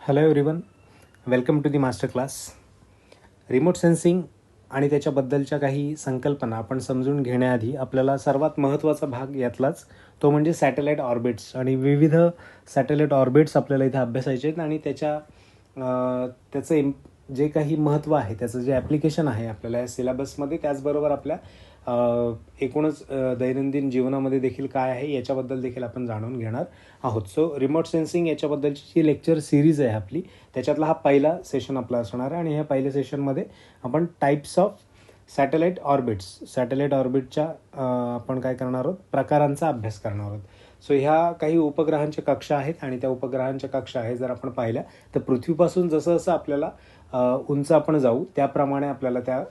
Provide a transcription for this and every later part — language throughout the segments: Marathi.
Hello everyone, welcome to the master class. Remote sensing आणि त्याच्याबद्दलच्या काही संकल्पना आपण समजून घेण्याआधी आपल्याला सर्वात महत्त्वाचा भाग यातलाच तो म्हणजे सॅटेलाईट ऑर्बिट्स आणि विविध सॅटेलाईट ऑर्बिट्स आपल्याला इथे अभ्यासायचे आहेत आणि त्याचं जे काही महत्त्व आहे, त्याचं जे ॲप्लिकेशन आहे आपल्याला या सिलेबसमध्ये, त्याचबरोबर आपल्या एकूणच दैनंदिन जीवनामध्ये देखील काय आहे याच्याबद्दल देखील आपण जाणून घेणार आहोत. सो रिमोट सेन्सिंग याच्याबद्दलची जी लेक्चर सिरीज आहे आपली, त्याच्यातला हा पहिला सेशन आपला असणार आहे आणि ह्या पहिल्या सेशनमध्ये आपण टाईप्स ऑफ सॅटेलाईट ऑर्बिटच्या आपण काय करणार आहोत, प्रकारांचा अभ्यास करणार आहोत. सो ह्या काही उपग्रहांच्या कक्षा आहेत आणि त्या उपग्रहांच्या कक्षा आहे जर आपण पाहिल्या तर पृथ्वीपासून जसं जसं आपल्याला उंच आपण जाऊ त्याप्रमाणे आपल्याला त्या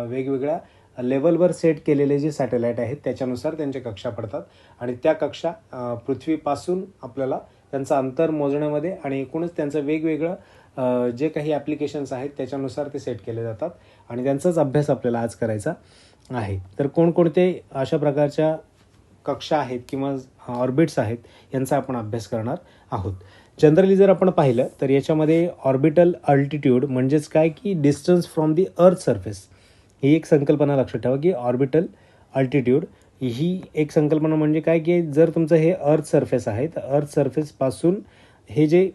वेगवेगळ्या लेवलवर सेट केलेले जे सॅटेलाईट आहेत त्याच्यानुसार त्यांच्या कक्षा पडतात आणि त्या कक्षा पृथ्वीपासून आपल्याला त्यांचं अंतर मोजण्यामध्ये आणि एकूणच त्यांचं वेगवेगळं जे काही ॲप्लिकेशन्स आहेत त्याच्यानुसार ते सेट केले जातात आणि त्यांचाच अभ्यास आपल्याला आज करायचा आहे. तर कोणकोणते अशा प्रकारच्या कक्षा आहेत किंवा ऑर्बिट्स आहेत यांचा आपण अभ्यास करणार आहोत. जनरली जर आपण पाहिलं तर याच्यामध्ये ऑर्बिटल अल्टिट्यूड म्हणजेच काय की distance from the earth surface, ही एक संकल्पना लक्षात ठेवा की ऑर्बिटल अल्टिट्यूड ही एक संकल्पना म्हणजे काय की जर तुमचं हे अर्थ सरफेस आहे तर अर्थ सरफेसपासून हे जे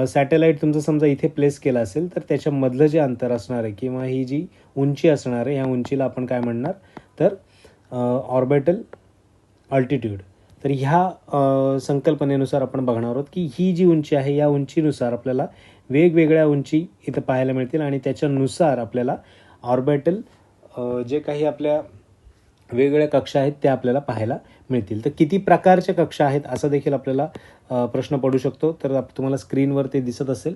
सॅटेलाईट तुमचं समजा इथे प्लेस केलं असेल तर त्याच्यामधलं जे अंतर असणार आहे किंवा ही जी उंची असणार आहे ह्या उंचीला आपण काय म्हणणार तर ऑर्बिटल अल्टिट्यूड. तर ह्या संकल्पनेनुसार आपण बघणार आहोत की ही जी उंची आहे या उंचीनुसार आपल्याला वेगवेगळ्या उंची इथं पाहायला मिळतील आणि त्याच्यानुसार आपल्याला ऑर्बिटल जे काही आपल्या वेगवेगळ्या कक्षा आहेत त्या आपल्याला पाहायला मिळतील. तर किती प्रकारच्या कक्षा आहेत असा देखील आपल्याला प्रश्न पडू शकतो. तर तुम्हाला स्क्रीनवर ते दिसत असेल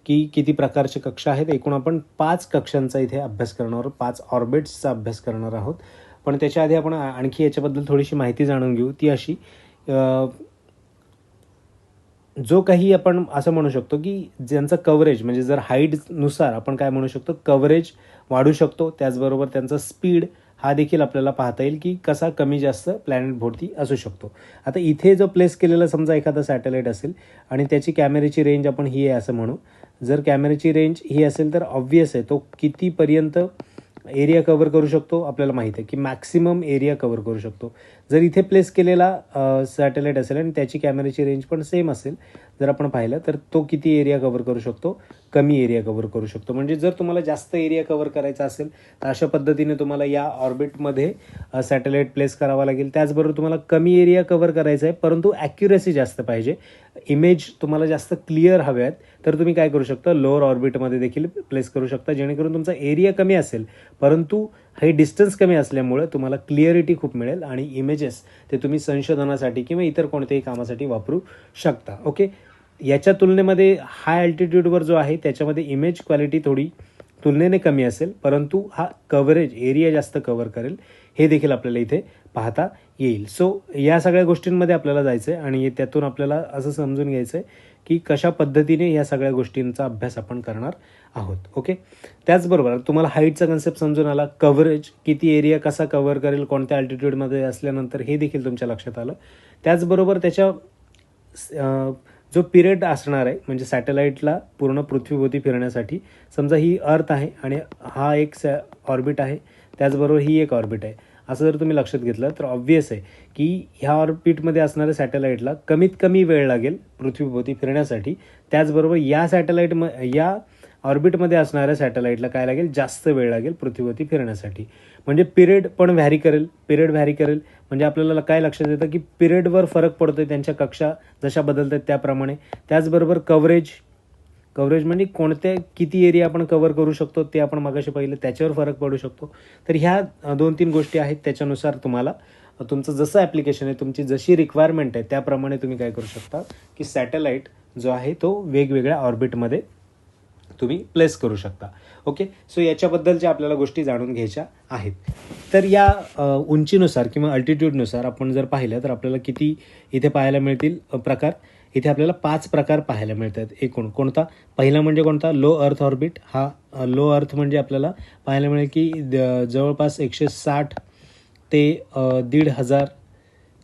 की किती प्रकारच्या कक्षा आहेत. एकूण आपण 5 कक्षांचा इथे अभ्यास करणार आहोत, 5 ऑर्बिट्सचा अभ्यास करणार आहोत. पण त्याच्या आधी आपण आणखी याच्याबद्दल थोडीशी माहिती जाणून घेऊ. ती अशी, जो काही आपण असं म्हणू शकतो की ज्यांचं कव्हरेज म्हणजे जर हाईटनुसार आपण काय म्हणू शकतो कव्हरेज वाढू शकतो, त्याचबरोबर त्यांचा स्पीड हा देखील आपल्याला पाहता येईल की कसा कमी जास्त प्लॅनेटभोवती असू शकतो. आता इथे जो प्लेस केलेला समजा एखादा सॅटेलाईट असेल आणि त्याची कॅमेऱ्याची रेंज आपण ही आहे असं म्हणू. जर कॅमेऱ्याची रेंज ही असेल तर ऑब्व्हियस आहे तो कितीपर्यंत एरिया कव्हर करू शकतो आपल्याला माहिती आहे की मॅक्सिमम एरिया कव्हर करू शकतो. जर इथे प्लेस केलेला सॅटेलाईट असेल आणि त्याची कॅमेऱ्याची रेंज पण सेम असेल जर आपण पाहिलं तर तो किती एरिया कव्हर करू शकतो, कमी एरिया कव्हर करू शकतो. म्हणजे जर तुम्हाला जास्त एरिया कव्हर करायचा असेल तर अशा पद्धतीने तुम्हाला या ऑर्बिटमध्ये सॅटेलाईट प्लेस करावा लागेल. त्याचबरोबर तुम्हाला कमी एरिया कव्हर करायचा आहे परंतु ॲक्युरेसी जास्त पाहिजे, इमेज तुम्हाला जास्त क्लिअर हवे आहेत तर तुम्ही काय करू शकता लोअर ऑर्बिटमध्ये देखील प्लेस करू शकता, जेणेकरून तुमचा एरिया कमी असेल परंतु हे डिस्टन्स कमी असल्यामुळे तुम्हाला क्लिअरिटी खूप मिळेल आणि इमेजेस ते तुम्ही संशोधनासाठी किंवा इतर कोणत्याही कामासाठी वापरू शकता. ओके, याच्या तुलनेमध्ये हाय अल्टिट्यूडवर जो आहे त्याच्यामध्ये इमेज क्वालिटी थोडी तुलनेने कमी असेल परंतु हा कव्हरेज एरिया जास्त कव्हर करेल, हे देखील आपल्याला इथे पाहता येईल. सो या सगळ्या गोष्टींमध्ये आपल्याला जायचं आहे आणि त्यातून आपल्याला असं समजून घ्यायचं आहे की कशा पद्धतीने या सगळ्या गोष्टींचा अभ्यास आपण करणार आहोत. ओके, त्याचबरोबर तुम्हाला हाईटचा कन्सेप्ट समजून आला, कव्हरेज किती एरिया कसा कव्हर करेल कोणत्या अल्टिट्यूडमध्ये असल्यानंतर हे देखील तुमच्या लक्षात आलं. त्याचबरोबर त्याच्या जो पिरियड असणार आहे म्हणजे सॅटेलाईटला पूर्ण पृथ्वीभोवती फिरण्यासाठी, समजा ही अर्थ आहे आणि हा एक ऑर्बिट आहे, त्याचबरोबर ही एक ऑर्बिट आहे, असं जर तुम्ही लक्षात घेतलं तर ऑब्व्हियस आहे की ह्या ऑर्बिटमध्ये असणाऱ्या सॅटेलाईटला कमीत कमी वेळ लागेल पृथ्वीभोवती फिरण्यासाठी. त्याचबरोबर या ऑर्बिटमध्ये असणाऱ्या सॅटेलाईटला काय लागेल, जास्त वेळ लागेल पृथ्वीभोवती फिरण्यासाठी. म्हणजे पिरियड पण व्हॅरी करेल म्हणजे आपल्याला काय लक्षात येतं की पिरियडवर फरक पडतो, त्यांच्या कक्षा जशा बदलतात त्याप्रमाणे. त्याचबरोबर कव्हरेज म्हणजे किती एरिया आपण कव्हर करू शकतो ते आपण मगाशी पाहिलं, त्याच्यावर फरक पडू शकतो. तर ह्या 2-3 गोष्टी आहेत, त्याच्यानुसार तुम्हाला तुमचं जसं ॲप्लिकेशन आहे, तुमची जशी रिक्वायरमेंट आहे त्याप्रमाणे तुम्ही काय करू शकता की सॅटेलाईट जो आहे तो वेगवेगळ्या ऑर्बिटमध्ये तुम्ही प्लेस करू शकता. ओके, सो याच्याबद्दलच्या आपल्याला गोष्टी जाणून घ्यायच्या आहेत. तर या उंचीनुसार किंवा अल्टिट्यूडनुसार आपण जर पाहिलं तर आपल्याला किती इथे पाहायला मिळतील प्रकार. इथे आपल्याला 5 प्रकार पाहायला मिळतात एकूण. कोणता पहिला म्हणजे कोणता, लो अर्थ ऑर्बिट. हा लो अर्थ म्हणजे आपल्याला पाहायला मिळेल की जवळपास 160 ते 1,500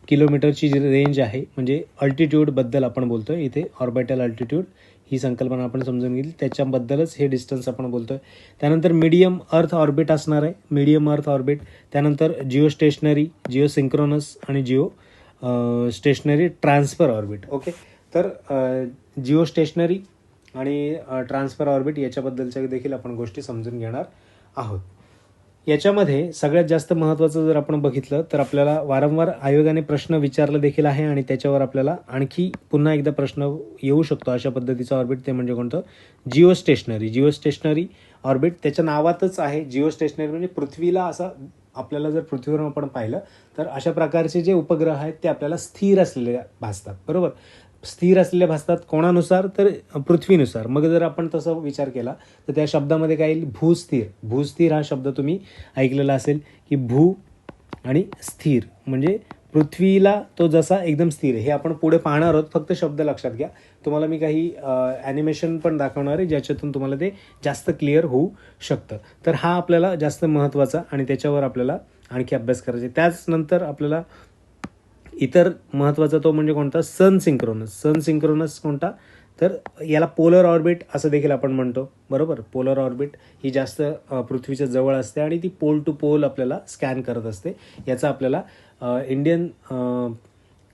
किलोमीटरची जी रेंज आहे, म्हणजे अल्टिट्यूडबद्दल आपण बोलतो आहे इथे. ऑर्बिटल अल्टिट्यूड ही संकल्पना आपण समजून घेतली, त्याच्याबद्दलच हे डिस्टन्स आपण बोलतो आहे. त्यानंतर मीडियम अर्थ ऑर्बिट असणार आहे, मीडियम अर्थ ऑर्बिट. त्यानंतर जिओ स्टेशनरी, जिओ सिंक्रोनस आणि geostationary transfer orbit. Okay, तर जिओ स्टेशनरी आणि ट्रान्सफर ऑर्बिट याच्याबद्दलच्या देखील आपण गोष्टी समजून घेणार आहोत. याच्यामध्ये सगळ्यात जास्त महत्त्वाचं जर आपण बघितलं तर आपल्याला वारंवार आयोगाने प्रश्न विचारला देखील आहे आणि त्याच्यावर आपल्याला आणखी पुन्हा एकदा प्रश्न येऊ शकतो अशा पद्धतीचं ऑर्बिट, ते म्हणजे कोणतं? Geostationary. Geostationary orbit त्याच्या नावातच आहे. जिओ स्टेशनरी म्हणजे पृथ्वीला असा, आपल्याला जर पृथ्वीवरून आपण पाहिलं तर अशा प्रकारचे जे उपग्रह आहेत ते आपल्याला स्थिर असलेले भासतात, बरोबर. स्थिर असलेले भासतात कोणानुसार? तर पृथ्वीनुसार. मग जर आपण तसा विचार केला तर त्या शब्दामध्ये काय येईल? भूस्थिर. भूस्थिर हा शब्द तुम्ही ऐकलेला असेल की भू आणि स्थिर म्हणजे पृथ्वीला तो जसा एकदम स्थिर आहे. हे आपण पुढे पाहणार आहोत, फक्त शब्द लक्षात घ्या. तुम्हाला मी काही ॲनिमेशन पण दाखवणार आहे ज्याच्यातून तुम्हाला ते जास्त क्लिअर होऊ शकतं. तर हा आपल्याला जास्त महत्त्वाचा आणि त्याच्यावर आपल्याला आणखी अभ्यास करायचा. त्याचनंतर आपल्याला इतर महत्त्वाचा तो म्हणजे कोणता? सन सिंक्रोनस. सन सिंक्रोनस कोणता? तर याला पोलर ऑर्बिट असं देखील आपण म्हणतो, बरोबर. पोलर ऑर्बिट ही जास्त पृथ्वीच्या जवळ असते आणि ती पोल टू पोल आपल्याला स्कॅन करत असते. याचा आपल्याला इंडियन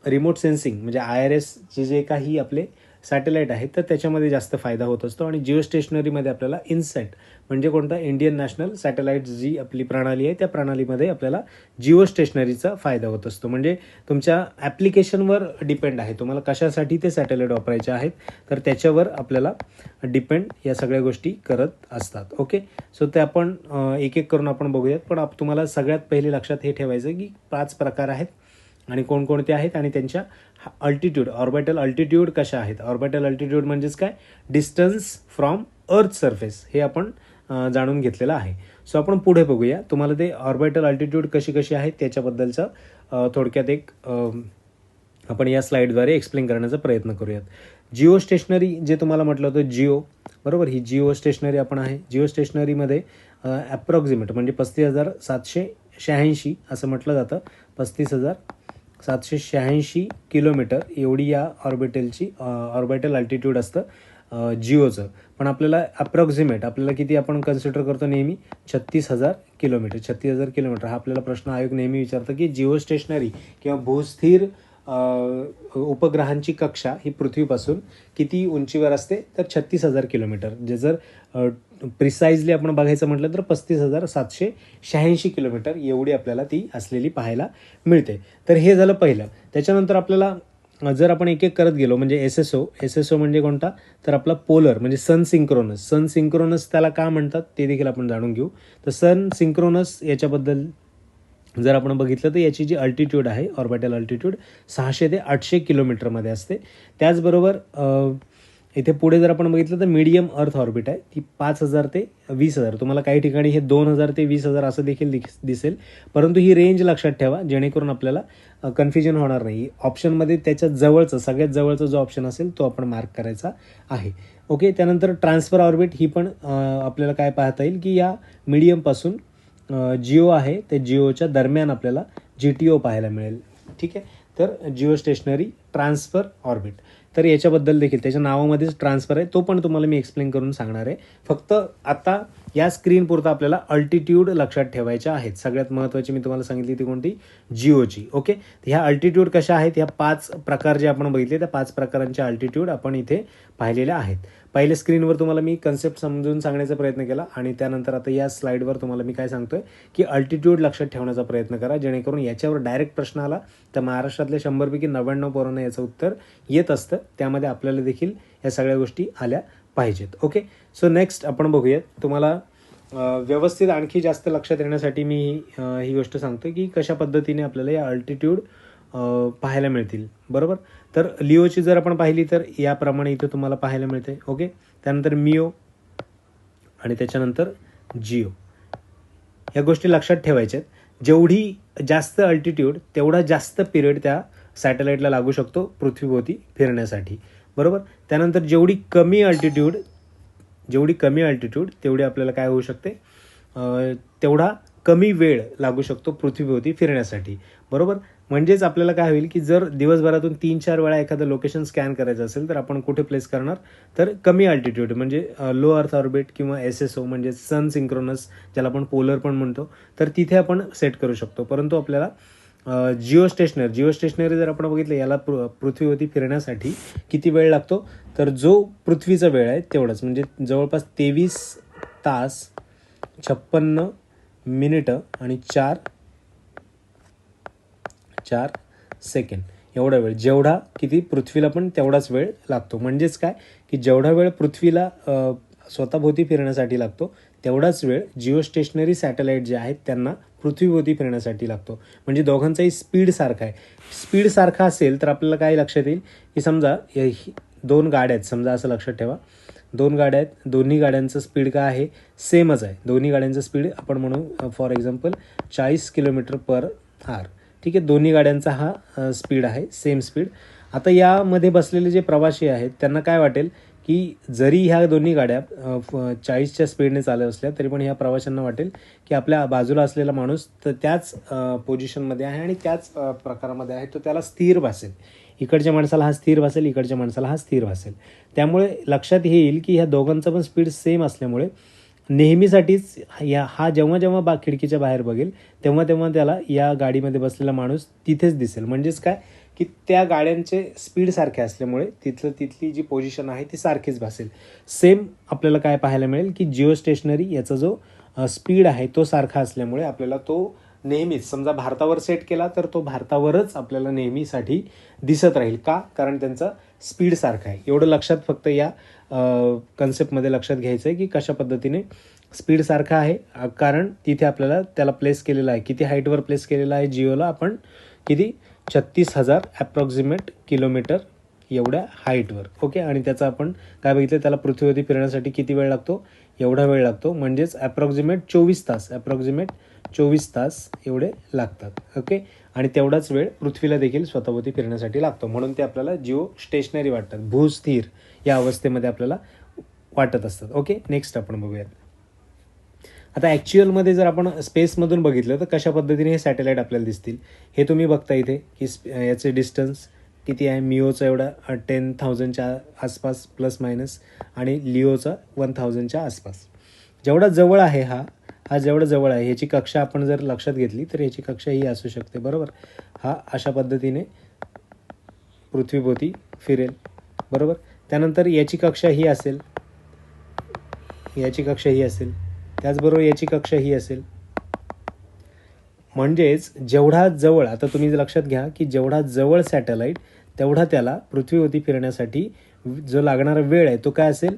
रिमोट सेन्सिंग म्हणजे IRS जे काही आपले सॅटेलाईट आहेत तर त्याच्यामध्ये जास्त फायदा होत असतो. आणि जिओ स्टेशनरीमध्ये आपल्याला इनसॅट म्हणजे कोणता? इंडियन नॅशनल सॅटेलाईट जी आपली प्रणाली आहे त्या प्रणालीमध्ये आपल्याला जिओ स्टेशनरीचा फायदा होत असतो. म्हणजे तुमच्या ॲप्लिकेशनवर डिपेंड आहे, तुम्हाला कशासाठी ते सॅटेलाईट वापरायचे आहेत तर त्याच्यावर आपल्याला डिपेंड या सगळ्या गोष्टी करत असतात. ओके, सो ते आपण एक एक करून आपण बघूयात. पण तुम्हाला सगळ्यात पहिले लक्षात हे ठेवायचं की 5 प्रकार आहेत आणि कोणकोणते आहेत आणि त्यांच्या अल्टिट्यूड, ऑर्बिटल अल्टिट्यूड कशा आहेत. ऑर्बिटल अल्टिट्यूड म्हणजेच काय? डिस्टन्स फ्रॉम अर्थ सरफेस, हे आपण जाणून घेतलेलं आहे. सो आपण पुढे बघूया. तुम्हाला ते ऑर्बिटल अल्टिट्यूड कशी कशी आहेत त्याच्याबद्दलचं थोडक्यात एक आपण या स्लाईडद्वारे एक्सप्लेन करण्याचा प्रयत्न करूयात. जिओ स्टेशनरी जे तुम्हाला म्हटलं होतं जिओ, बरोबर. ही जिओ स्टेशनरी आपण आहे. जिओ स्टेशनरीमध्ये ॲप्रॉक्सिमेट म्हणजे 35,786 असं म्हटलं जातं. 35,786 किलोमीटर एवढी या ऑर्बिटल अल्टिट्यूड असतं जिओचं. पण आपल्याला अप्रॉक्सिमेट आपल्याला किती आपण कन्सिडर करतो नेहमी? 36,000 किलोमीटर. 36,000 किलोमीटर हा आपल्याला प्रश्न आयोग नेहमी विचारतो की जिओ स्टेशनरी किंवा भूस्थिर उपग्रहांची कक्षा ही पृथ्वीपासून किती उंचीवर असते? तर 36,000 किलोमीटर. जे जर प्रिसाइजली आपण बघायचं म्हटलं तर 35,786 किलोमीटर एवढी आपल्याला ती असलेली पाहायला मिळते. तर हे झालं पहिलं. त्याच्यानंतर आपल्याला जर आपण एक एक करत गेलो म्हणजे एस म्हणजे कोणता? तर आपला पोलर म्हणजे सन सिंक्रोनस. सन सिंक्रोनस त्याला का म्हणतात ते देखील आपण जाणून घेऊ. तर सन सिंक्रोनस याच्याबद्दल जर आपण बघितलं तर याची जी अल्टिट्यूड आहे ऑर्बिटल अल्टिट्यूड 600 ते 800 किलोमीटरमध्ये असते. त्याचबरोबर इथे पुढे जर आपण बघितलं तर मीडियम अर्थ ऑर्बिट आहे, ती 5,000 ते 20,000. तुम्हाला काही ठिकाणी हे 2,000 ते 20,000 असं देखील दिसेल, परंतु ही रेंज लक्षात ठेवा जेणेकरून आपल्याला कन्फ्युजन होणार नाही. ऑप्शनमध्ये त्याच्या जवळचं सगळ्यात जवळचा जो ऑप्शन असेल तो आपण मार्क करायचा आहे. ओके, त्यानंतर ट्रान्सफर ऑर्बिट ही पण आपल्याला काय पाहता येईल की या मीडियमपासून जिओ आहे ते जिओच्या दरम्यान आपल्याला GTO पाहायला मिळेल. ठीक आहे, तर जिओ स्टेशनरी ट्रान्सफर ऑर्बिट. तर याच्याबद्दल देखील त्याच्या नावामध्येच ट्रान्सफर आहे, तो पण तुम्हाला मी एक्सप्लेन करून सांगणार आहे. फक्त आता या स्क्रीनपुरता आपल्याला अल्टिट्यूड लक्षात ठेवायच्या आहेत. सगळ्यात महत्त्वाची मी तुम्हाला सांगितली ती कोणती? जिओची. ओके, ह्या अल्टिट्यूड कशा आहेत? ह्या 5 प्रकार जे आपण बघितले त्या 5 प्रकारांच्या अल्टिट्यूड आपण इथे पाहिलेल्या आहेत. पहिल्या स्क्रीनवर तुम्हाला मी कन्सेप्ट समजून सांगण्याचा प्रयत्न केला आणि त्यानंतर आता या स्लाईडवर तुम्हाला मी काय सांगतोय की अल्टिट्यूड लक्षात ठेवण्याचा प्रयत्न करा, जेणेकरून याच्यावर डायरेक्ट प्रश्न आला तर महाराष्ट्रातल्या 100पैकी 99 पोरांना याचं उत्तर येत असतं. त्यामध्ये आपल्याला देखील या सगळ्या गोष्टी आल्या पाहिजेत. ओके, सो नेक्स्ट आपण बघूयात. तुम्हाला व्यवस्थित आणखी जास्त लक्षात येण्यासाठी मी ही गोष्ट सांगतो की कशा पद्धतीने आपल्याला या अल्टिट्यूड पाहायला मिळतील, बरोबर. तर लिओची जर आपण पाहिली तर याप्रमाणे इथे तुम्हाला पाहायला मिळते. ओके, त्यानंतर मिओ आणि त्याच्यानंतर जिओ. या गोष्टी लक्षात ठेवायच्यात. जेवढी जास्त अल्टिट्यूड तेवढा जास्त पिरियड त्या सॅटेलाईटला लागू शकतो पृथ्वीभोवती फिरण्यासाठी, बरोबर. त्यानंतर जेवढी कमी अल्टिट्यूड तेवढी आपल्याला काय होऊ शकते? तेवढा कमी वेळ लागू शकतो पृथ्वीभोवती फिरण्यासाठी, बरोबर. म्हणजेच आपल्याला काय होईल की जर दिवसभरातून 3-4 वेळा एखादं लोकेशन स्कॅन करायचं असेल तर आपण कुठे प्लेस करणार, तर कमी अल्टिट्यूड म्हणजे लो अर्थ ऑर्बिट किंवा SSO म्हणजे सन सिंक्रोनस, ज्याला आपण पोलर पण म्हणतो, तर तिथे आपण सेट करू शकतो. परंतु आपल्याला जिओ स्टेशनरी जर आपण बघितलं, याला पृथ्वीवरती फिरण्यासाठी किती वेळ लागतो, तर जो पृथ्वीचा वेळ आहे तेवढाच, म्हणजे जवळपास 23 तास 56 मिनिटं आणि 4 सेकंड एवढा वेळ, जेवढा किती पृथ्वीला पण तेवढाच वेळ लागतो. म्हणजेच काय की जेवढा वेळ पृथ्वीला स्वतःभोवती फिरण्यासाठी लागतो तेवढाच वेळ जिओ स्टेशनरी सॅटेलाईट जे आहेत त्यांना पृथ्वीभोवती फिरण्यासाठी लागतो. म्हणजे दोघांचाही स्पीड सारखा आहे. स्पीड सारखा असेल तर आपल्याला काय लक्षात येईल की समजा 2 गाड्या आहेत, समजा असं लक्षात ठेवा, 2 गाड्या आहेत, दोन्ही गाड्यांचं स्पीड काय आहे, सेमच आहे. दोन्ही गाड्यांचं स्पीड आपण म्हणू फॉर एक्झाम्पल 40 km/h. ठीक आहे, दोन्ही गाड्यांचा हा स्पीड आहे, सेम स्पीड. आता यामध्ये बसलेले जे प्रवासी आहेत त्यांना काय वाटेल की जरी ह्या दोन्ही गाड्या 40च्या स्पीडने चालत असल्या तरी पण ह्या प्रवाशांना वाटेल की आपल्या बाजूला असलेला माणूस तर त्याच पोझिशनमध्ये आहे आणि त्याच प्रकारामध्ये आहे, तो त्याला स्थिर भासेल. इकडच्या माणसाला हा स्थिर भासेल, इकडच्या माणसाला हा स्थिर भासेल. त्यामुळे लक्षात येईल की ह्या दोघांचा पण स्पीड सेम असल्यामुळे नेहमीसाठीच हा जेव्हा खिडकीच्या बाहेर बघेल तेव्हा त्याला या गाडीमध्ये बसलेला माणूस तिथेच दिसेल. म्हणजेच काय की त्या गाड्यांचे स्पीड सारखे असल्यामुळे तिथली जी पोझिशन आहे ती सारखीच भासेल. सेम आपल्याला काय पाहायला मिळेल की जिओ स्टेशनरी याचा जो स्पीड आहे तो सारखा असल्यामुळे आपल्याला तो नेहमीच, समजा भारतावर सेट केला तर तो भारतावरच आपल्याला नेहमीसाठी दिसत राहील. का? कारण त्यांचा स्पीड सारखा आहे. एवढं लक्षात फक्त या कन्सेप्टमध्ये लक्षात घ्यायचं आहे की कशा पद्धतीने स्पीड सारखा आहे. कारण तिथे आपल्याला त्याला प्लेस केलेला आहे, किती हाईटवर प्लेस केलेला आहे जिओला आपण, किती 36,000 ॲप्रॉक्सिमेट किलोमीटर एवढ्या हाईटवर. ओके, आणि त्याचा आपण काय बघितलं, त्याला पृथ्वीवरती फिरण्यासाठी किती वेळ लागतो, एवढा वेळ लागतो. म्हणजेच ॲप्रॉक्सिमेट 24 तास एवढे लागतात. ओके, आणि तेवढाच वेळ पृथ्वीला देखील स्वतःभोवती फिरण्यासाठी लागतो. म्हणून ते आपल्याला जिओ स्टेशनरी वाटतात, भूस्थिर या अवस्थेमध्ये आपल्याला वाटत असतात. ओके, नेक्स्ट आपण बघूयात. आता ॲक्च्युअलमध्ये जर आपण स्पेसमधून बघितलं तर कशा पद्धतीने हे सॅटेलाईट आपल्याला दिसतील हे तुम्ही बघता इथे की याचे डिस्टन्स किती आहे. मिओचा एवढा 10,000च्या आसपास प्लस मायनस आणि लिओचा 1,000च्या आसपास. जेवढा जवळ आहे हा जेवढा जवळ आहे, ह्याची कक्षा आपण जर लक्षात घेतली तर ह्याची कक्षा ही असू शकते, बरोबर. हा अशा पद्धतीने पृथ्वीभोवती फिरेल, बरोबर. त्यानंतर याची कक्षा ही असेल, याची कक्षा ही असेल, त्याचबरोबर याची कक्षा ही असेल. म्हणजेच जेवढा जवळ, आता तुम्ही लक्षात घ्या की जेवढा जवळ सॅटेलाईट तेवढा त्याला पृथ्वीवरती फिरण्यासाठी जो लागणारा वेळ आहे तो काय असेल,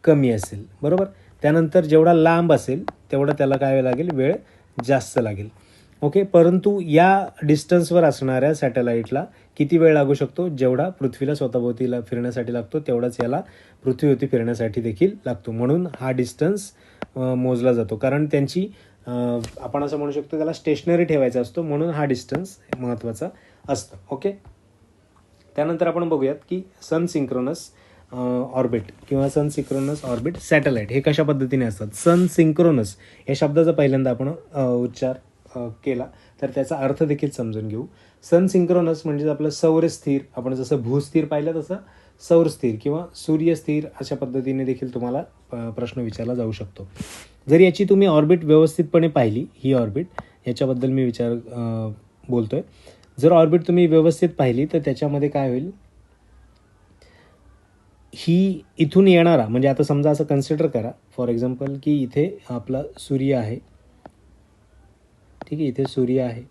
कमी असेल, बरोबर. त्यानंतर जेवढा लांब असेल तेवढा त्याला काय लागेल, वेळ जास्त लागेल. ओके, परंतु या डिस्टन्सवर असणाऱ्या सॅटेलाईटला किती वेळ लागू शकतो, जेवढा पृथ्वीला स्वतःभोवतीला फिरण्यासाठी लागतो तेवढाच याला पृथ्वीवरती फिरण्यासाठी देखील लागतो. म्हणून हा डिस्टन्स मोजला जातो. कारण त्यांची आपण असं म्हणू शकतो त्याला स्टेशनरी ठेवायचा असतो, म्हणून हा डिस्टन्स महत्त्वाचा असतो. ओके, त्यानंतर आपण बघूयात की सन सिंक्रोनस ऑर्बिट किंवा सन सिंक्रोनस ऑर्बिट सॅटेलाईट हे कशा पद्धतीने असतात. सन सिंक्रोनस या शब्दाचा पहिल्यांदा आपण उच्चार केला तर त्याचा अर्थ देखील समजून घेऊ. सन सिंक्रोनस म्हणजे आपलं सौरस्थिर, आपण जसं भूस्थिर पाहिलं तसं सौरस्थिर किंवा सूर्यस्थिर अशा पद्धतीने देखील तुम्हाला प्रश्न विचारला जाऊ शकतो. जर याची तुम्ही ऑर्बिट व्यवस्थितपणे पाहिली, ही ऑर्बिट याच्याबद्दल मी बोलतोय, जर ऑर्बिट तुम्ही व्यवस्थित पाहिली तर त्याच्यामध्ये काय होईल, ही इथून येणारा, म्हणजे आता समजा असं कन्सिडर करा फॉर एक्झाम्पल की इथे आपला सूर्य आहे, ठीक आहे, इथे सूर्य आहे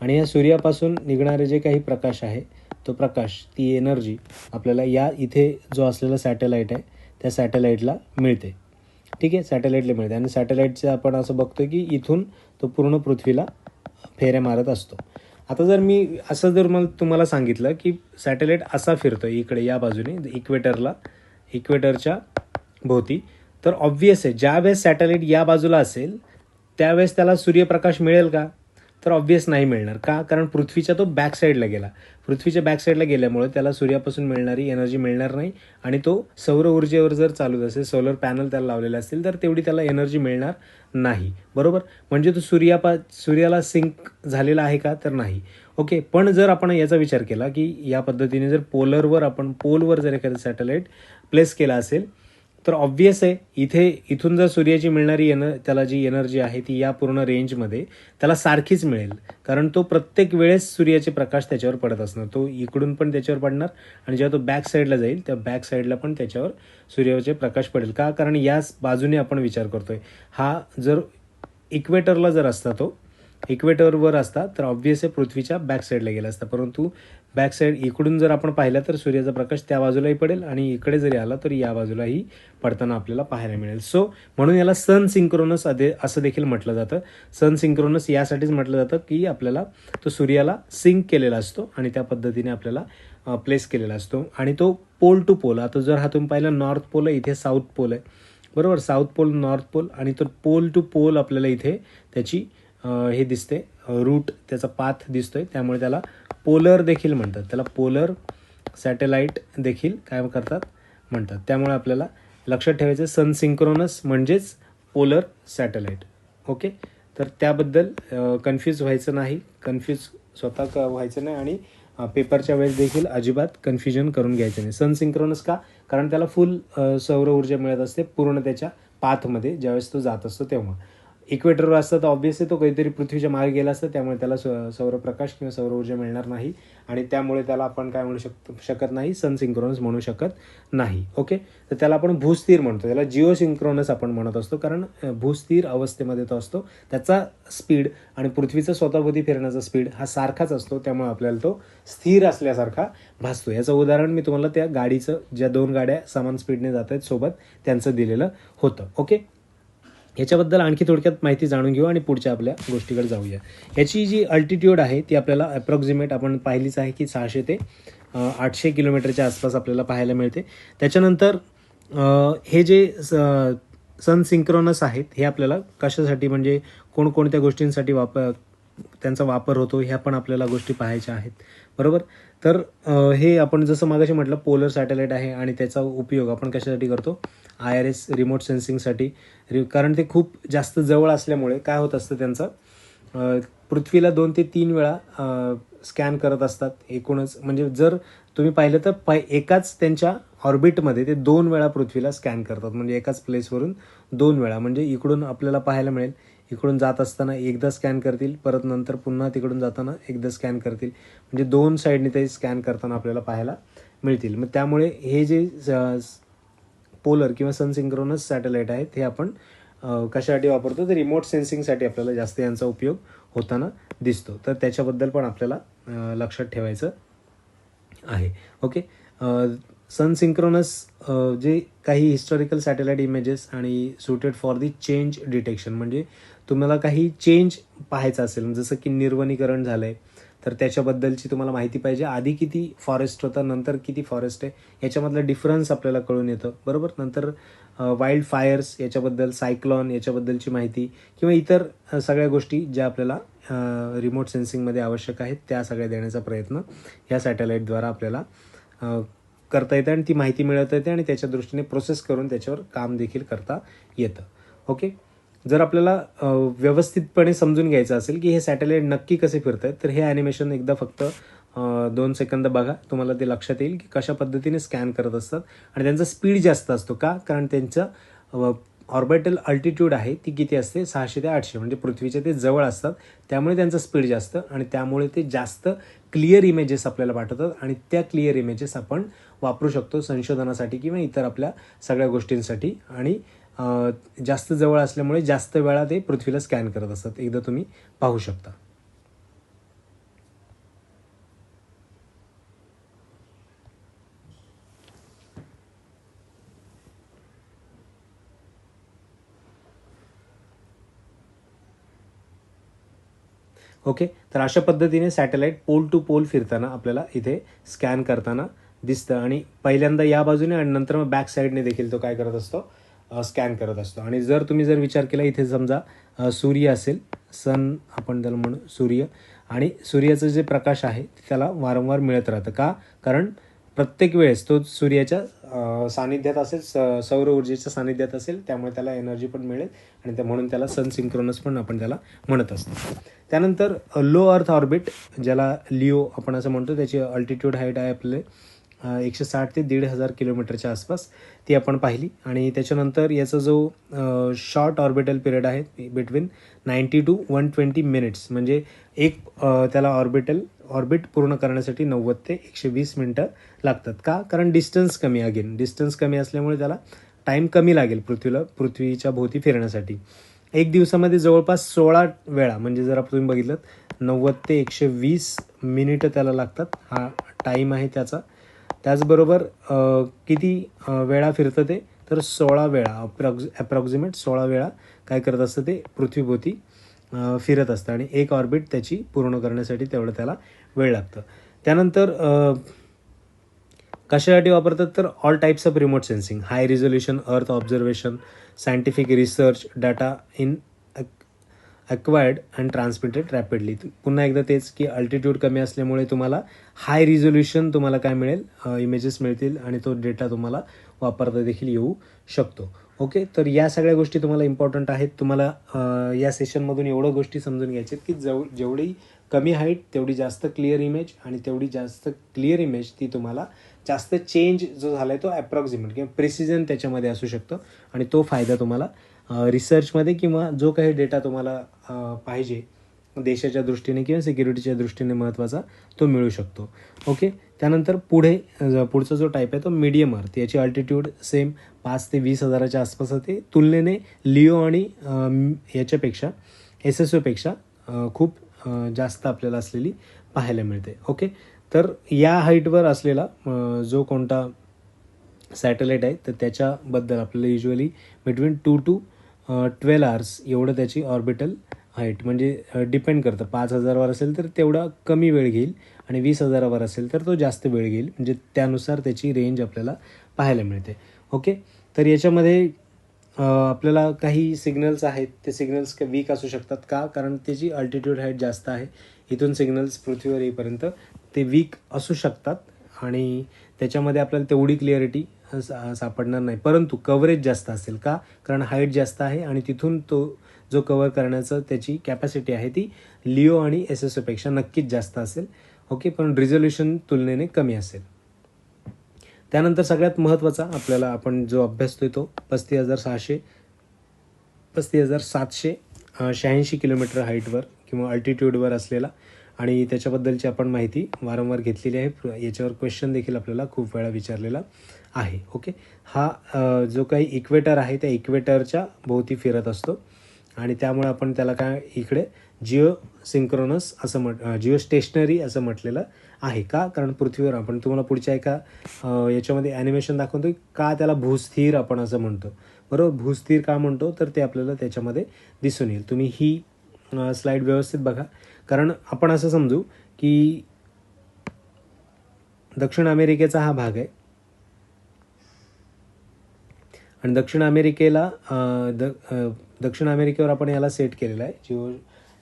आणि या सूर्यापासून निघणारे जे काही प्रकाश आहे तो प्रकाश, ती एनर्जी आपल्याला या इथे जो असलेला सॅटेलाईट आहे त्या सॅटेलाईटला मिळते. ठीक आहे, सॅटेलाईटला मिळते आणि सॅटेलाईटचं आपण असं बघतो की इथून तो पूर्ण पृथ्वीला फेऱ्या मारत असतो. आता जर मी असं जर तुम्हाला सांगितलं की सॅटेलाईट असा फिरतो इकडे या बाजूने इक्वेटरच्या भोवती, तर ऑब्व्हियस आहे ज्यावेळेस सॅटेलाईट या बाजूला असेल त्यावेळेस त्याला सूर्यप्रकाश मिळेल का, तर ऑब्व्हियस नाही मिळणार. का? कारण पृथ्वीच्या तो बॅक साईडला गेला. पृथ्वीच्या बॅक साईडला गेल्यामुळे त्याला सूर्यापासून मिळणारी एनर्जी मिळणार नाही आणि तो सौर ऊर्जेवर जर चालू असेल, सोलर पॅनल त्याला लावलेले असतील, तर तेवढी त्याला एनर्जी मिळणार नाही. बरोबर? म्हणजे तो सूर्याला सिंक झालेला आहे का? तर नाही. ओके. पण जर आपण याचा विचार केला की या पद्धतीने जर पोलवर जर एखादं सॅटेलाईट प्लेस केला असेल, तर ऑब्व्हियस आहे इथून जर सूर्याची मिळणारी त्याला जी एनर्जी आहे ती या पूर्ण रेंजमध्ये त्याला सारखीच मिळेल. कारण तो प्रत्येक वेळेस सूर्याचे प्रकाश त्याच्यावर पडत असणार. तो इकडून पण त्याच्यावर पडणार आणि जेव्हा तो बॅक साईडला जाईल त्या बॅक साईडला पण त्याच्यावर सूर्याचे प्रकाश पडेल. का? कारण याच बाजूने आपण विचार करतोय. हा जर इक्वेटरला जर असता, तो इक्वेटरवर असता, तर ऑब्व्हियस आहे पृथ्वीच्या बॅक साईडला गेला असता. परंतु बॅक साईड इकडून जर आपण पाहिला तर सूर्याचा प्रकाश त्या बाजूलाही पडेल आणि इकडे जरी आला तर या बाजूलाही पडताना आपल्याला पाहायला मिळेल. सो म्हणून याला सन सिंक्रोनस असं देखील म्हटलं जातं. सन सिंक्रोनस यासाठीच म्हटलं जातं की आपल्याला तो सूर्याला सिंक केलेला असतो आणि त्या पद्धतीने आपल्याला प्लेस केलेला असतो. आणि तो पोल टू पोल, आता जर हा तुम्ही पाहिला नॉर्थ पोल आहे, इथे साऊथ पोल आहे. बरोबर? साऊथ पोल, नॉर्थ पोल, आणि तो पोल टू पोल आपल्याला इथे त्याची हे दिसते, रूट, त्याचा पाथ दिसतोय. त्यामुळे त्याला पोलर देखील म्हणतात. त्याला पोलर सॅटेलाईट देखील काय म्हणतात. त्यामुळे आपल्याला लक्षात ठेवायचं सन सिंक्रोनस म्हणजेच पोलर सॅटेलाईट. ओके. तर त्याबद्दल कन्फ्यूज व्हायचं नाही, स्वतः व्हायचं नाही आणि पेपरच्या वेळेस देखील अजिबात कन्फ्युजन करून घ्यायचं नाही. सन सिंक्रोनस का? कारण त्याला फुल सौर ऊर्जा मिळत असते पूर्ण त्याच्या पाथमध्ये ज्यावेळेस तो जात असतो तेव्हा. इक्वेटरवर असतं तर ऑब्व्हियसली तो काहीतरी पृथ्वीच्या मागे गेला असतं, त्यामुळे त्याला सौरप्रकाश किंवा सौर ऊर्जा मिळणार नाही आणि त्यामुळे त्याला आपण काय म्हणू शकत नाही, सन सिंक्रोनस म्हणू शकत नाही. ओके. तर त्याला आपण भूस्थिर म्हणतो. त्याला जिओ सिंक्रोनस आपण म्हणत असतो, कारण भूस्थिर अवस्थेमध्ये तो असतो. त्याचा स्पीड आणि पृथ्वीचा स्वतःभोवती फिरण्याचा स्पीड हा सारखाच असतो. त्यामुळे आपल्याला तो स्थिर असल्यासारखा भासतो. याचं उदाहरण मी तुम्हाला त्या गाडीचं, ज्या 2 गाड्या समान स्पीडने जात आहेत सोबत, त्यांचं दिलेलं होतं. ओके. याच्याबद्दल आणखी थोडक्यात माहिती जाणून घेऊ आणि पुढच्या आपल्या गोष्टीकडे जाऊया. याची जी अल्टिट्यूड आहे ती आपल्याला अप्रॉक्सिमेट आपण पाहिलीच आहे की 600 ते 800 किलोमीटरच्या आसपास आपल्याला पाहायला मिळते. त्याच्यानंतर हे जे सन सिंक्रोनस आहेत हे आपल्याला कशासाठी, म्हणजे कोणकोणत्या गोष्टींसाठी त्यांचा वापर होतो ह्या पण आपल्याला गोष्टी पाहायच्या आहेत. बरोबर? तर हे आपण जसं मागाशी म्हटलं पोलर सॅटेलाईट आहे आणि त्याचा उपयोग आपण कशासाठी करतो, IRS रिमोट सेन्सिंगसाठी. कारण ते खूप जास्त जवळ असल्यामुळे काय होत असतं, त्यांचं पृथ्वीला 2 ते 3 वेळा स्कॅन करत असतात एकूणच. म्हणजे जर तुम्ही पाहिलं तर एकाच त्यांच्या ऑर्बिटमध्ये ते 2 वेळा पृथ्वीला स्कॅन करतात. म्हणजे एकाच प्लेसवरून 2 वेळा. म्हणजे इकडून आपल्याला पाहायला मिळेल, इकडून जात असताना एकदा स्कॅन करतील, परत नंतर पुन्हा तिकडून जाताना एकदा स्कॅन करतील. म्हणजे 2 साईडने ते स्कॅन करताना आपल्याला पाहायला मिळतील. मग त्यामुळे हे जे पोलर किंवा सन सिंक्रोनस सॅटेलाईट आहेत हे आपण कशासाठी वापरतो, तर रिमोट सेन्सिंगसाठी आपल्याला जास्त यांचा उपयोग होताना दिसतो. तर त्याच्याबद्दल पण आपल्याला लक्षात ठेवायचं आहे. ओके. सन सिंक्रोनस जे काही हिस्टॉरिकल सॅटेलाईट इमेजेस आणि suited for the change detection, म्हणजे तुम्हाला काही चेंज पाहायचं असेल, जसं की निर्वनीकरण झालं आहे, तर त्याच्याबद्दलची तुम्हाला माहिती पाहिजे. आधी किती फॉरेस्ट होतं, नंतर किती फॉरेस्ट आहे, याच्यामधला डिफरन्स आपल्याला कळून येतं. बरोबर? नंतर वाईल्ड फायर्स याच्याबद्दल, सायक्लॉन याच्याबद्दलची माहिती किंवा इतर सगळ्या गोष्टी ज्या आपल्याला रिमोट सेन्सिंगमध्ये आवश्यक आहेत त्या सगळ्या देण्याचा प्रयत्न ह्या सॅटेलाईटद्वारा आपल्याला करता येतं आणि ती माहिती मिळवता येते आणि त्याच्या दृष्टीने प्रोसेस करून त्याच्यावर काम देखील करता येतं. ओके. जर आपल्याला व्यवस्थितपणे समजून घ्यायचं असेल की हे सॅटेलाईट नक्की कसे फिरत आहेत, तर हे ॲनिमेशन एकदा फक्त 2 सेकंद बघा, तुम्हाला ते लक्षात येईल की कशा पद्धतीने स्कॅन करत असतात. आणि त्यांचा स्पीड जास्त असतो. का? कारण त्यांचं ऑर्बिटल अल्टिट्यूड आहे ती किती असते, 600 ते 800, म्हणजे पृथ्वीच्या ते जवळ असतात. त्यामुळे त्यांचं स्पीड जास्त आणि त्यामुळे ते जास्त क्लिअर इमेजेस आपल्याला पाठवतात आणि त्या क्लिअर इमेजेस आपण वापरू शकतो संशोधनासाठी किंवा इतर आपल्या सगळ्या गोष्टींसाठी. आणि जास्त जवळ असल्यामुळे जास्त वेळा ते पृथ्वीला स्कॅन करत असतात. एकदा तुम्ही पाहू शकता. ओके. तर अशा पद्धतीने सॅटेलाईट पोल टू पोल फिरताना आपल्याला इथे स्कॅन करताना दिसतं आणि पहिल्यांदा या बाजूने आणि नंतर मग बॅक साईडने देखील तो काय करत असतो, स्कॅन करत असतो. आणि जर तुम्ही विचार केला, इथे समजा सूर्य असेल, सन आपण त्याला म्हणू सूर्य, आणि सूर्याचं जे प्रकाश आहे त्याला वारंवार मिळत राहतं. का? कारण प्रत्येक वेळेस तो सूर्याच्या सानिध्यात असेल, सौर ऊर्जेच्या सानिध्यात असेल, त्यामुळे त्याला एनर्जी पण मिळेल, आणि म्हणून त्याला सन सिंक्रोनस पण आपण त्याला म्हणत असतो. त्यानंतर लो अर्थ ऑर्बिट, ज्याला लिओ आपण असं म्हणतो, त्याची अल्टिट्यूड हाईट आहे आपले 160 ते 1,500 किलोमीटरच्या आसपास, ती आपण पाहिली. आणि त्याच्यानंतर याचा जो शॉर्ट ऑर्बिटल पिरियड आहे बिटवीन 90 to 120 मिनिट्स, म्हणजे त्याला ऑर्बिट पूर्ण करण्यासाठी 90 ते 120 मिनटं लागतात. का? कारण डिस्टन्स कमी असल्यामुळे त्याला टाईम कमी लागेल पृथ्वीच्या भोवती फिरण्यासाठी. एक दिवसामध्ये जवळपास 16 वेळा, म्हणजे जर तुम्ही बघितलं 90 ते 120 मिनिटं त्याला लागतात, हा टाईम आहे त्याचा. त्याचबरोबर किती वेळा फिरतं ते, तर 16 वेळा, अप्रॉक्सिमेट 16 वेळा काय करत असतं ते पृथ्वीभोवती फिरत असतं, आणि एक ऑर्बिट त्याची पूर्ण करण्यासाठी तेवढं त्याला वेळ लागतं. त्यानंतर कशासाठी वापरतात, तर all types of remote sensing, high resolution earth observation, scientific research, data in acquired and transmitted rapidly. पुन्हा एकदा तेच की अल्टिट्यूड कमी असल्यामुळे तुम्हाला हाय रिझोल्युशन तुम्हाला काय मिळेल, इमेजेस मिळतील, आणि तो डेटा तुम्हाला वापरता देखील येऊ शकतो. ओके, तर या सगळ्या गोष्टी तुम्हाला इम्पॉर्टंट आहेत. तुम्हाला या सेशनमधून एवढं गोष्टी समजून घ्यायच्या आहेत की जेवढी कमी हाईट तेवढी जास्त क्लिअर इमेज, आणि तेवढी जास्त क्लिअर इमेज ती तुम्हाला जास्त चेंज जो झाला आहे तो अप्रॉक्सिमेट किंवा प्रिसिजन त्याच्यामध्ये असू शकतो, आणि तो फायदा तुम्हाला रिसर्चमध्ये किंवा जो काही डेटा तुम्हाला पाहिजे देशाच्या दृष्टीने किंवा सिक्युरिटीच्या दृष्टीने महत्त्वाचा, तो मिळू शकतो. ओके, त्यानंतर पुढचा जो टाईप आहे तो मीडियम अर्थ, याची अल्टिट्यूड सेम 5 ते 20 हजाराच्या आसपास होते. तुलनेने लिओ आणि याच्यापेक्षा SSOपेक्षा खूप जास्त आपल्याला असलेली पाहायला मिळते. ओके, तर या हाईटवर असलेला जो कोणता सॅटेलाईट आहे तर त्याच्याबद्दल आपल्याला युजली बिटवीन 2 to 12 hours एवढं त्याची ऑर्बिटल हाईट, म्हणजे डिपेंड करतं. 5,000वर असेल तर तेवढा कमी वेळ घेईल, आणि 20,000वर असेल तर तो जास्त वेळ घेईल, म्हणजे त्यानुसार त्याची रेंज आपल्याला पाहायला मिळते. ओके, तर याच्यामध्ये आपल्याला काही सिग्नल्स आहेत, ते सिग्नल्स वीक असू शकतात. का? कारण त्याची अल्टिट्यूड हाईट जास्त आहे. इथून सिग्नल्स पृथ्वीवर येईपर्यंत ते वीक असू शकतात, आणि त्याच्यामध्ये आपल्याला तेवढी क्लिअरिटी सापडणार नाही. परंतु कव्हरेज जास्त असेल. का? कारण हाईट जास्त आहे, आणि तिथून तो जो कव्हर करण्याचं त्याची कॅपॅसिटी आहे ती लिओ आणि SSOपेक्षा नक्कीच जास्त असेल. ओके, पण रिझोल्युशन तुलनेने कमी असेल. त्यानंतर सगळ्यात महत्त्वाचा आपल्याला आपण जो अभ्यासतोय तो 35,786 किलोमीटर हाईटवर किंवा अल्टिट्यूडवर असलेला, आणि त्याच्याबद्दलची आपण माहिती वारंवार घेतलेली आहे. याच्यावर क्वेश्चन देखील आपल्याला खूप वेळा विचारलेला आहे. ओके, हा जो काही इक्वेटर आहे त्या इक्वेटरच्या भोवती फिरत असतो, आणि त्यामुळे आपण त्याला काय इकडे जिओ स्टेशनरी असं म्हटलेलं आहे. का? कारण पृथ्वीवर आपण तुम्हाला पुढच्या एका याच्यामध्ये ॲनिमेशन दाखवतो का त्याला भूस्थिर आपण असं म्हणतो. बरोबर, भूस्थिर का म्हणतो तर ते आपल्याला त्याच्यामध्ये दिसून येईल. तुम्ही ही स्लाईड व्यवस्थित बघा, कारण आपण असं समजू की दक्षिण अमेरिकेचा हा भाग आहे, आणि दक्षिण अमेरिकेवर आपण याला सेट केलेला आहे जिओ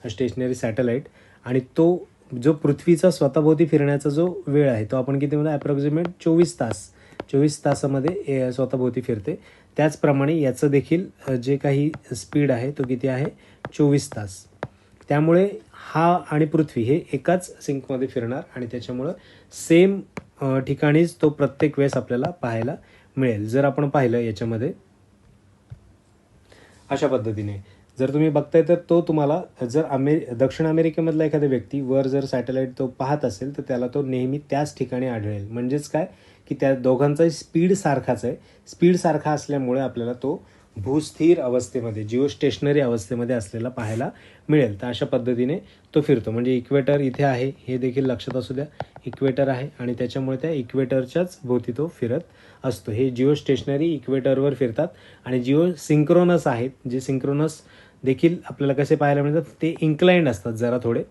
स्टेशनरी सॅटेलाईट, आणि तो जो पृथ्वीचा स्वतःभोवती फिरण्याचा जो वेळ आहे तो आपण किती म्हणतो, ॲप्रॉक्सिमेट 24 तासामध्ये स्वतःभोवती फिरते. त्याचप्रमाणे याचं देखील जे काही स्पीड आहे तो किती आहे, 24 तास. त्यामुळे हा आणि पृथ्वी हे एकाच सिंकमध्ये फिरणार, आणि त्याच्यामुळं सेम ठिकाणीच तो प्रत्येक वेळेस आपल्याला पाहायला मिळेल. जर आपण पाहिलं याच्यामध्ये अशा पद्धतीने जर तुम्ही बघताय तर तो तुम्हाला जर दक्षिण अमेरिकेमधला एखादा व्यक्ती वर जर सॅटेलाईट तो पाहत असेल तर त्याला तो नेहमी त्याच ठिकाणी आढळेल. म्हणजेच काय की त्या दोघांचा स्पीड सारखाच आहे. स्पीड सारखा असल्यामुळे आपल्याला तो भूस्थिर अवस्थेमध्ये जिओ स्टेशनरी अवस्थेमध्ये असलेला पाहायला मिळेल. तर अशा पद्धतीने तो फिरतो. म्हणजे इक्वेटर इथे आहे हे देखील लक्षात असू द्या. इक्वेटर आहे आणि त्याच्यामुळे त्या इक्वेटरच्याच भोवती तो फिरत असतो. हे जिओ स्टेशनरी इक्वेटरवर फिरतात. आणि जिओ सिंक्रोनस आहेत, जे सिंक्रोनस देखील आपल्याला कसे पाहायला मिळतात, ते इन्क्लाइंड असतात, जरा थोडे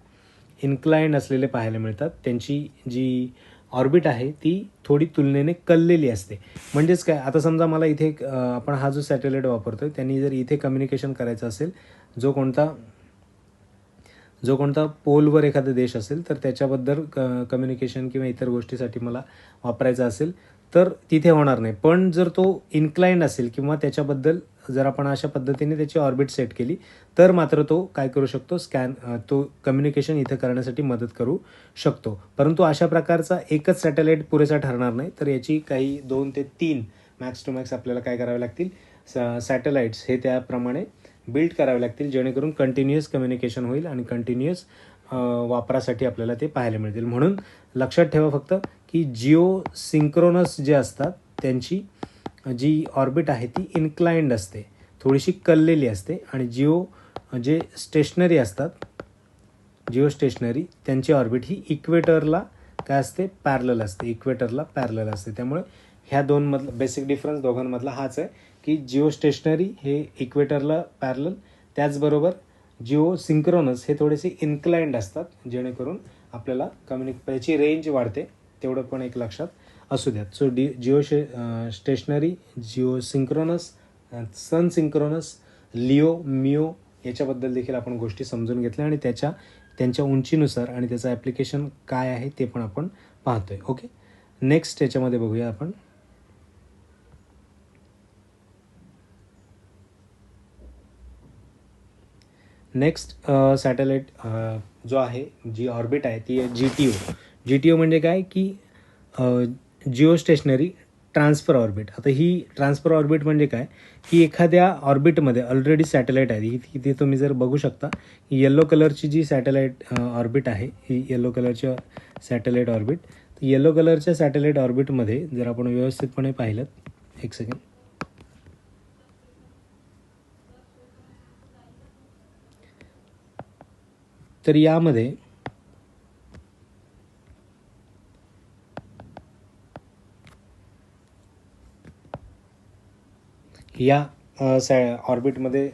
इन्क्लाइंड असलेले पाहायला मिळतात. त्यांची जी ऑर्बिट आहे ती थोडी तुलनेने कललेली असते. म्हणजेच काय, आता समजा मला इथे आपण हा जो सॅटेलाईट वापरतोय त्यांनी जर इथे कम्युनिकेशन करायचं असेल, जो कोणता पोलवर एखादा देश असेल तर त्याच्याबद्दल कम्युनिकेशन किंवा इतर गोष्टीसाठी मला वापरायचा असेल तर तिथे होणार नाही. पण जर तो इन्क्लाइंड असेल किंवा त्याच्याबद्दल जर आपण अशा पद्धतीने त्याची ऑर्बिट सेट केली तर मात्र तो काय करू शकतो, तो कम्युनिकेशन इथं करण्यासाठी मदत करू शकतो. परंतु अशा प्रकारचा एकच सॅटेलाईट पुरेसा ठरणार नाही, तर याची काही 2 ते 3 मॅक्स टू मॅक्स आपल्याला काय करावे लागतील, सॅटेलाईट्स हे त्याप्रमाणे बिल्ड करावे लागतील, जेणेकरून कंटिन्युअस कम्युनिकेशन होईल आणि कंटिन्युअस वापरासाठी आपल्याला ते पाहायला मिळतील. म्हणून लक्षात ठेवा फक्त की जिओ सिंक्रोनस जे असतात त्यांची जी ऑर्बिट आहे ती इन्क्लाइंड असते, थोडीशी कललेली असते. आणि जे स्टेशनरी असतात, जिओ स्टेशनरी त्यांची ऑर्बिट ही इक्वेटरला काय असते, पॅरलल असते, इक्वेटरला पॅरलल असते. त्यामुळे ह्या दोनमधला बेसिक डिफरन्स दोघांमधला हाच आहे की जिओ स्टेशनरी हे इक्वेटरला पॅरलल, त्याचबरोबर जिओ सिंक्रोनस हे थोडेसे इन्क्लाइंड असतात, जेणेकरून आपल्याला त्याची रेंज वाढते. तेवढं पण एक लक्षात असू द्यात. So geostationary, geosynchronous, sun synchronous, LEO, MEO याच्याबद्दल देखील आपण गोष्टी समजून घेतल्या आणि त्यांच्या उंचीनुसार आणि त्याचं ॲप्लिकेशन काय आहे ते पण आपण पाहतोय. ओके, नेक्स्ट याच्यामध्ये बघूया आपण. नेक्स्ट सॅटेलाईट जो आहे, जी ऑर्बिट आहे ती आहे GTO म्हणजे काय की जिओ स्टेशनरी ट्रान्सफर ऑर्बिट. आता ही ट्रान्सफर ऑर्बिट म्हणजे काय की एखाद्या ऑर्बिटमध्ये ऑलरेडी सॅटेलाईट आहे, इथे तुम्ही जर बघू शकता येलो कलरची जी सॅटेलाईट ऑर्बिट आहे ही येलो कलरच्या सॅटेलाईट ऑर्बिट. येलो कलरच्या सॅटेलाईट ऑर्बिटमध्ये जर आपण व्यवस्थितपणे पाहिलं, एक सेकंड, तर यामध्ये या ऑर्बिटमध्ये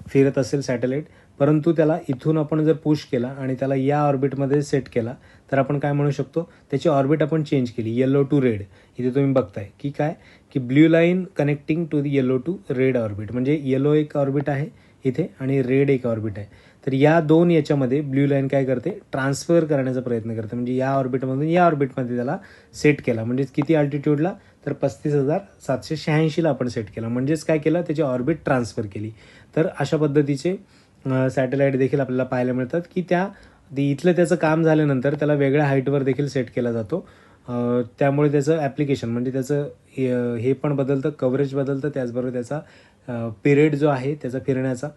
फिरत असेल सॅटेलाईट, परंतु त्याला इथून आपण जर पुश केला आणि त्याला या ऑर्बिटमध्ये सेट केला तर आपण काय म्हणू शकतो, त्याची ऑर्बिट आपण चेंज केली, येलो टू रेड. इथे तुम्ही बघताय की काय की blue line connecting to the yellow to red orbit, म्हणजे येलो एक ऑर्बिट आहे इथे आणि रेड एक ऑर्बिट आहे. तर या दोन याच्यामध्ये ब्ल्यू लाईन काय करते, ट्रान्सफर करण्याचा प्रयत्न करते, म्हणजे या ऑर्बिटमधून या ऑर्बिटमध्ये त्याला सेट केला. म्हणजेच किती अल्टिट्यूडला, तर 35,786ला आपण सेट केला. म्हणजेच काय केलं, त्याची ऑर्बिट ट्रान्सफर केली. तर अशा पद्धतीचे सॅटेलाईट देखील आपल्याला पाहायला मिळतात की इथलं त्याचं काम झाल्यानंतर त्याला वेगळ्या हाईटवर देखील सेट केला जातो. त्यामुळे त्याचं ॲप्लिकेशन म्हणजे त्याचं हे पण बदलतं, कव्हरेज बदलतं, त्याचबरोबर त्याचा पिरियड जो आहे त्याचा फिरण्याचा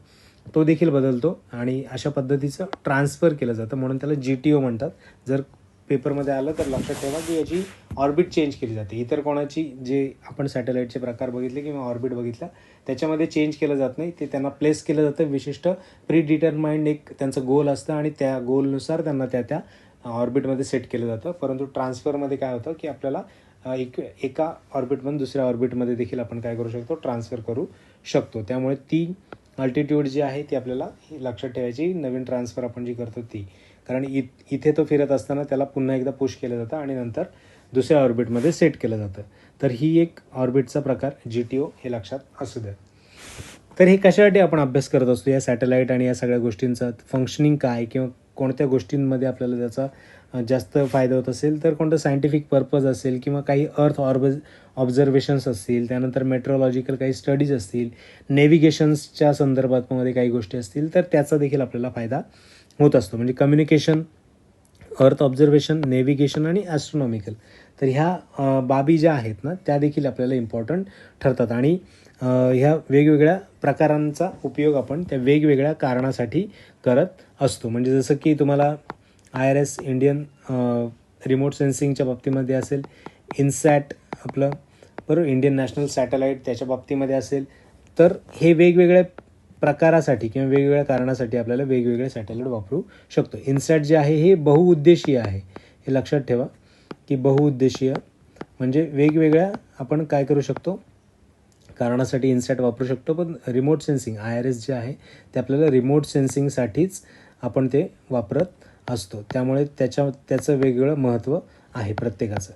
तो देखील बदलतो आणि अशा पद्धतीचं ट्रान्सफर केलं जातं, म्हणून त्याला GTO म्हणतात. जर पेपरमध्ये आलं तर लक्षात ठेवा की याची ऑर्बिट चेंज केली जाते. इतर कोणाची जे आपण सॅटेलाईटचे प्रकार बघितले किंवा ऑर्बिट बघितला त्याच्यामध्ये चेंज केलं जात नाही, ते त्यांना प्लेस केलं जातं. विशिष्ट प्री डिटरमाइंड एक त्यांचं गोल असतं आणि त्या गोलनुसार त्यांना त्या ऑर्बिटमध्ये सेट केलं जातं. परंतु ट्रान्सफरमध्ये काय होतं की आपल्याला एका ऑर्बिटमधून दुसऱ्या ऑर्बिटमध्ये देखील आपण काय करू शकतो, ट्रान्सफर करू शकतो. त्यामुळे ती अल्टिट्यूड जी आहे ती आपल्याला लक्षात ठेवायची, नवीन ट्रान्सफर आपण जी करतो ती. कारण इथे तो फिरत असताना त्याला पुन्हा एकदा पुश केलं जातं आणि नंतर दुसऱ्या ऑर्बिटमध्ये सेट केलं जातं. तर ही एक ऑर्बिटचा प्रकार GTO हे लक्षात असू द्या. तर हे कशासाठी आपण अभ्यास करत असतो, या सॅटेलाईट आणि या सगळ्या गोष्टींचा फंक्शनिंग काय किंवा कोणत्या गोष्टींमध्ये आपल्याला त्याचा जास्त फायदा होत असेल, तर कोणतं सायंटिफिक पर्पज असेल किंवा काही अर्थ ऑब्झर्वेशन्स असतील, त्यानंतर मेट्रोलॉजिकल काही स्टडीज असतील, नेव्हिगेशन्सच्या संदर्भामध्ये काही गोष्टी असतील, तर त्याचा देखील आपल्याला फायदा होत असतो. म्हणजे कम्युनिकेशन, अर्थ ऑब्झर्वेशन, नेव्हिगेशन आणि ॲस्ट्रॉनॉमिकल, तर ह्या बाबी ज्या आहेत ना त्या देखील आपल्याला इम्पॉर्टंट ठरतात. आणि ह्या वेगवेगळ्या प्रकारांचा उपयोग आपण त्या वेगवेगळ्या कारणासाठी करत असतो. म्हणजे जसं की तुम्हाला IRS इंडियन रिमोट सेन्सिंगच्या बाबतीमध्ये असेल, इन्सॅट आपलं बरोबर इंडियन नॅशनल सॅटेलाईट त्याच्या बाबतीमध्ये असेल, तर हे वेगवेगळ्या प्रकारासाठी किंवा वेगवेगळ्या कारणासाठी आपल्याला वेगवेगळे सॅटेलाईट वापरू शकतो. इन्सॅट जे आहे हे बहुउद्देशीय आहे, हे लक्षात ठेवा की बहुउद्देशीय म्हणजे वेगवेगळ्या आपण काय करू शकतो, कारणासाठी इन्सॅट वापरू शकतो. पण रिमोट सेन्सिंग IRS जे आहे ते आपल्याला रिमोट सेन्सिंगसाठीच आपण ते वापरत असतो. त्यामुळे त्याचं वेगवेगळं महत्त्व आहे प्रत्येकाचं.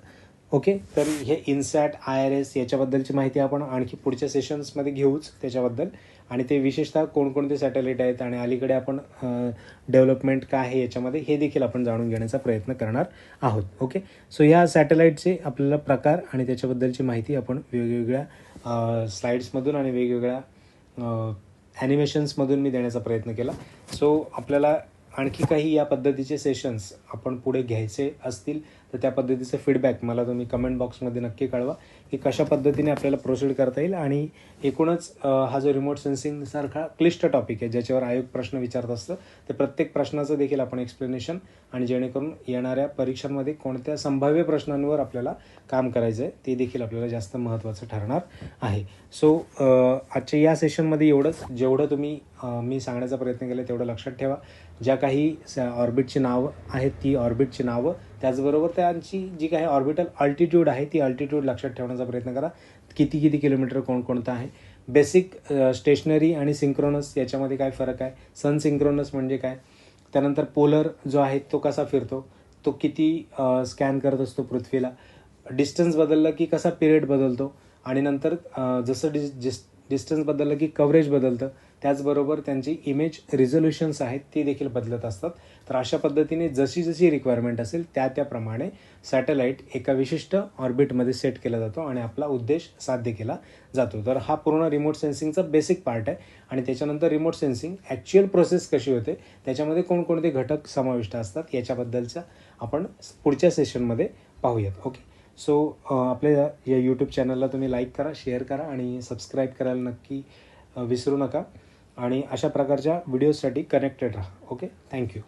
ओके, तर हे इन्सॅट, IRS याच्याबद्दलची माहिती आपण आणखी पुढच्या सेशन्समध्ये घेऊच त्याच्याबद्दल, आणि ते विशेषतः कोणकोणते सॅटेलाईट आहेत आणि अलीकडे आपण डेव्हलपमेंट काय आहे याच्यामध्ये हे देखील आपण जाणून घेण्याचा प्रयत्न करणार आहोत. ओके, सो ह्या सॅटेलाईटचे आपल्याला प्रकार आणि त्याच्याबद्दलची माहिती आपण वेगवेगळ्या स्लाईड्समधून आणि वेगवेगळ्या ॲनिमेशन्समधून मी देण्याचा प्रयत्न केला. सो आपल्याला आणखी काही या पद्धतीचे सेशन्स आपण पुढे घ्यायचे असतील तर त्या पद्धतीचं फीडबॅक मला तुम्ही कमेंट बॉक्समध्ये नक्की कळवा की कशा पद्धतीने आपल्याला प्रोसीड करता येईल. आणि एकूणच हा जो रिमोट सेन्सिंगसारखा क्लिष्ट टॉपिक आहे ज्याच्यावर आयोग प्रश्न विचारत असतं, ते प्रत्येक प्रश्नाचं देखील आपण एक्सप्लेनेशन, आणि जेणेकरून येणाऱ्या परीक्षांमध्ये कोणत्या संभाव्य प्रश्नांवर आपल्याला काम करायचं आहे ते देखील आपल्याला जास्त महत्त्वाचं ठरणार आहे. सो आजच्या या सेशनमध्ये एवढंच. जेवढं तुम्ही मी सांगण्याचा प्रयत्न केला तेवढं लक्षात ठेवा. ज्या काही ऑर्बिटची नावं आहेत ती ऑर्बिटची नावं, त्याचबरोबर त्यांची जी काही ऑर्बिटल अल्टिट्यूड आहे ती अल्टिट्यूड लक्षात ठेवण्याचा प्रयत्न करा. किती किलोमीटर कोणकोणतं आहे. बेसिक स्टेशनरी आणि सिंक्रोनस याच्यामध्ये काय फरक आहे, सन सिंक्रोनस म्हणजे काय, त्यानंतर पोलर जो आहे तो कसा फिरतो, तो किती स्कॅन करत असतो पृथ्वीला, डिस्टन्स बदललं की कसा पिरियड बदलतो, आणि नंतर जसं डिस्टन्स बदललं की कव्हरेज बदलतं, त्याचबरोबर त्यांची इमेज रिझोल्युशन्स आहेत ती देखील बदलत असतात. तर अशा पद्धतीने जशी जशी रिक्वायरमेंट असेल त्याप्रमाणे सॅटेलाईट एका विशिष्ट ऑर्बिटमध्ये सेट केला जातो आणि आपला उद्देश साध्य केला जातो. तर हा पूर्ण रिमोट सेन्सिंगचा बेसिक पार्ट आहे. आणि त्याच्यानंतर रिमोट सेन्सिंग ॲक्च्युअल प्रोसेस कशी होते, त्याच्यामध्ये कोणकोणते घटक समाविष्ट असतात याच्याबद्दलचा आपण पुढच्या सेशनमध्ये पाहूयात. ओके, सो आपल्या या यूट्यूब चॅनलला तुम्ही लाईक करा, शेअर करा आणि सबस्क्राईब करायला नक्की विसरू नका. आणि अशा प्रकारच्या व्हिडिओजसाठी कनेक्टेड राहा. Okay, thank you.